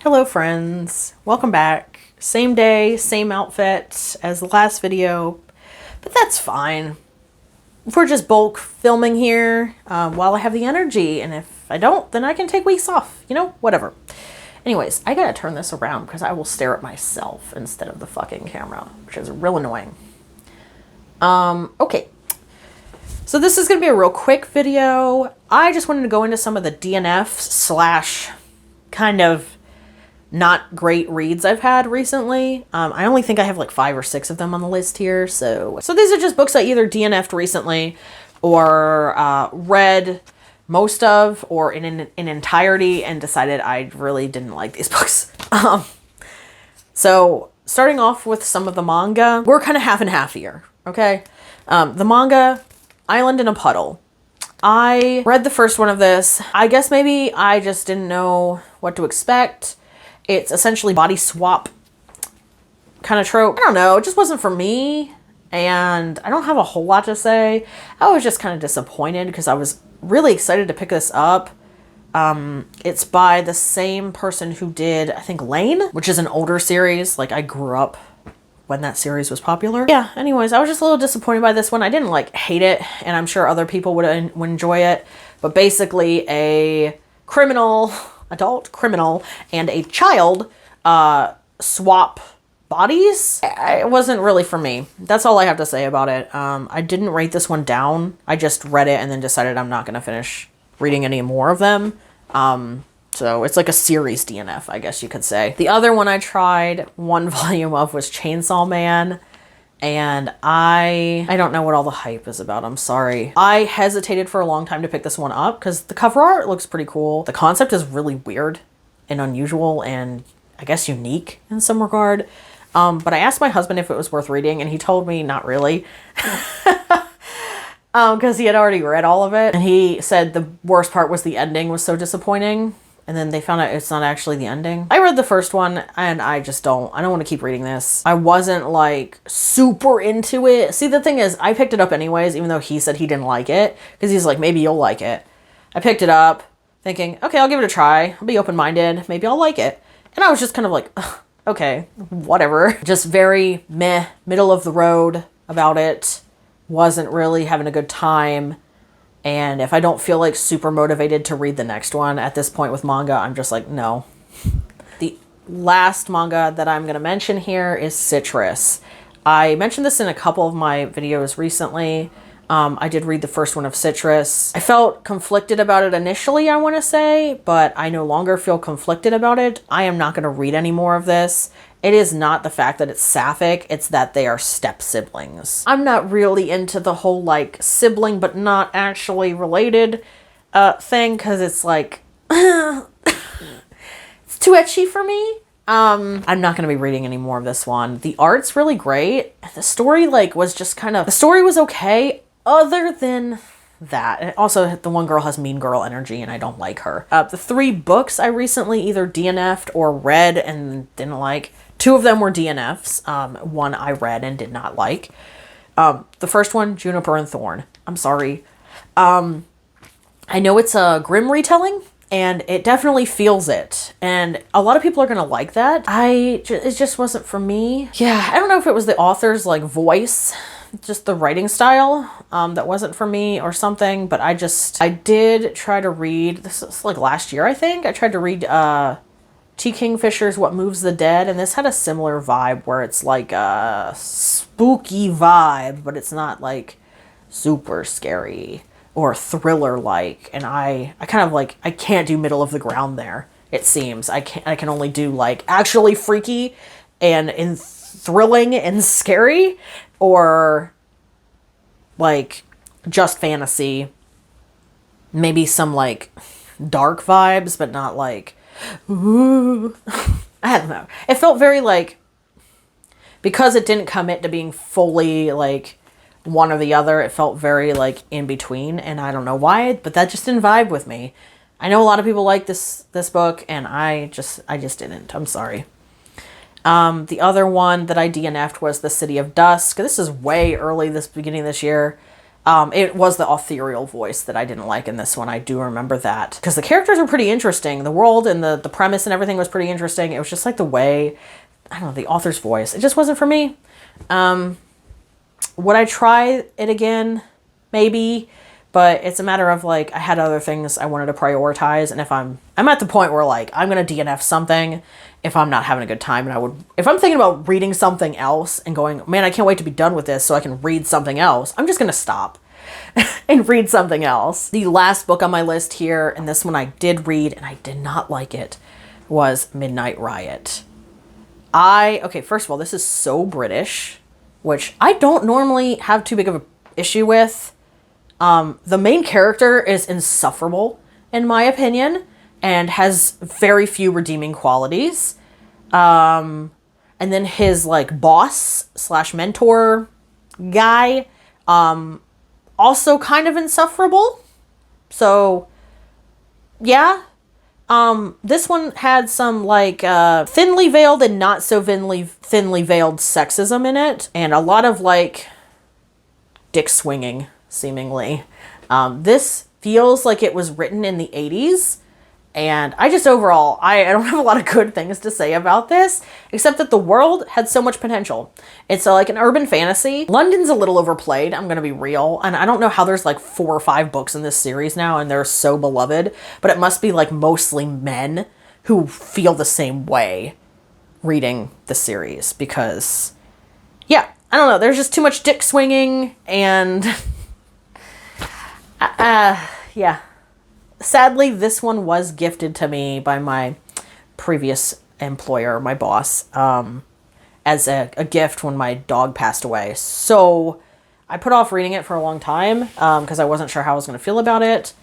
Hello friends, welcome back. Same day, same outfit as the last video, but that's fine. We're just bulk filming here while I have the energy, and if I don't, then I can take weeks off, you know, whatever. Anyways, I gotta turn this around because I will stare at myself instead of the fucking camera, which is real annoying. Okay. So this is gonna be a real quick video. I just wanted to go into some of the DNF / kind of not great reads I've had recently. I only think I have like 5 or 6 of them on the list here. So these are just books I either DNF'd recently or read most of or in entirety and decided I really didn't like these books. So starting off with some of the manga, we're kind of half and half here, okay? The manga, Island in a Puddle. I read the first one of this. I guess maybe I just didn't know what to expect. It's essentially body swap kind of trope. I don't know, it just wasn't for me. And I don't have a whole lot to say. I was just kind of disappointed because I was really excited to pick this up. It's by the same person who did, I think, Lane, which is an older series. Like, I grew up when that series was popular. Yeah, anyways, I was just a little disappointed by this one. I didn't like hate it, and I'm sure other people would enjoy it. But basically a adult criminal and a child swap bodies. It wasn't really for me. That's all I have to say about it. I didn't rate this one down. I just read it and then decided I'm not going to finish reading any more of them. So it's like a series DNF, I guess you could say. The other one I tried one volume of was Chainsaw Man. And I don't know what all the hype is about. I'm sorry. I hesitated for a long time to pick this one up because the cover art looks pretty cool. The concept is really weird and unusual and I guess unique in some regard. But I asked my husband if it was worth reading and he told me not really. Because he had already read all of it. And he said the worst part was the ending was so disappointing. And then they found out it's not actually the ending. I read the first one and I don't want to keep reading this. I wasn't like super into it. See, the thing is I picked it up anyways, even though he said he didn't like it because he's like, maybe you'll like it. I picked it up thinking, okay, I'll give it a try. I'll be open-minded. Maybe I'll like it. And I was just kind of like, okay, whatever. Just very meh, middle of the road about it. Wasn't really having a good time. And if I don't feel like super motivated to read the next one at this point with manga, I'm just like, no. The last manga that I'm going to mention here is Citrus. I mentioned this in a couple of my videos recently. I did read the first one of Citrus. I felt conflicted about it initially, I want to say, but I no longer feel conflicted about it. I am not going to read any more of this. It is not the fact that it's sapphic, it's that they are step siblings. I'm not really into the whole like sibling but not actually related thing because it's like, it's too ecchi for me. I'm not going to be reading any more of this one. The art's really great. The story was the story was okay other than that. And also the one girl has mean girl energy and I don't like her. The 3 books I recently either DNF'd or read and didn't like. 2 of them were DNFs. One I read and did not like. The first one, Juniper and Thorn. I'm sorry. I know it's a grim retelling, and it definitely feels it. And a lot of people are going to like that. It just wasn't for me. Yeah, I don't know if it was the author's voice, just the writing style, that wasn't for me or something. But I did try to read, this was last year, I think. I tried to read T. Kingfisher's What Moves the Dead, and this had a similar vibe where it's like a spooky vibe, but it's not super scary or thriller-like. And I kind of I can't do middle of the ground there, it seems. I can only do actually freaky and thrilling and scary, or just fantasy. Maybe some dark vibes, but not ooh. I don't know. It felt very because it didn't commit to being fully one or the other, it felt very in between, and I don't know why, but that just didn't vibe with me. I know a lot of people like this book, and I just didn't. I'm sorry. The other one that I DNF'd was The City of Dusk. This is way early, beginning of this year. It was the ethereal voice that I didn't like in this one. I do remember that. Because the characters were pretty interesting. The world and the premise and everything was pretty interesting. It was just like the way, I don't know, the author's voice. It just wasn't for me. Would I try it again? Maybe. But it's a matter of like, I had other things I wanted to prioritize. And if I'm at the point where like, I'm going to DNF something if I'm not having a good time. And if I'm thinking about reading something else and going, man, I can't wait to be done with this so I can read something else, I'm just going to stop and read something else. The last book on my list here, and this one I did read and I did not like it, was Midnight Riot. Okay, first of all, this is so British, which I don't normally have too big of an issue with. The main character is insufferable, in my opinion, and has very few redeeming qualities. And then his like boss / mentor guy, also kind of insufferable. So yeah. This one had some like thinly veiled and not so thinly veiled sexism in it, and a lot of like dick swinging, seemingly. This feels like it was written in the 80s, and I just overall, I don't have a lot of good things to say about this, except that the world had so much potential. It's like an urban fantasy. London's a little overplayed, I'm gonna be real, and I don't know how there's like 4 or 5 books in this series now, and they're so beloved, but it must be like mostly men who feel the same way reading the series, because, yeah, I don't know, there's just too much dick swinging, and yeah. Sadly, this one was gifted to me by my previous employer, my boss, as a gift when my dog passed away. So I put off reading it for a long time because I wasn't sure how I was going to feel about it.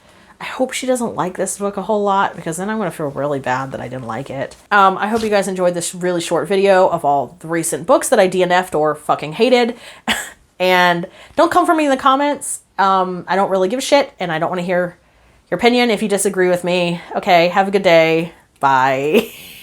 I hope she doesn't like this book a whole lot, because then I'm going to feel really bad that I didn't like it. I hope you guys enjoyed this really short video of all the recent books that I DNF'd or fucking hated. And don't come for me in the comments. I don't really give a shit, and I don't want to hear your opinion if you disagree with me. Okay, have a good day. Bye.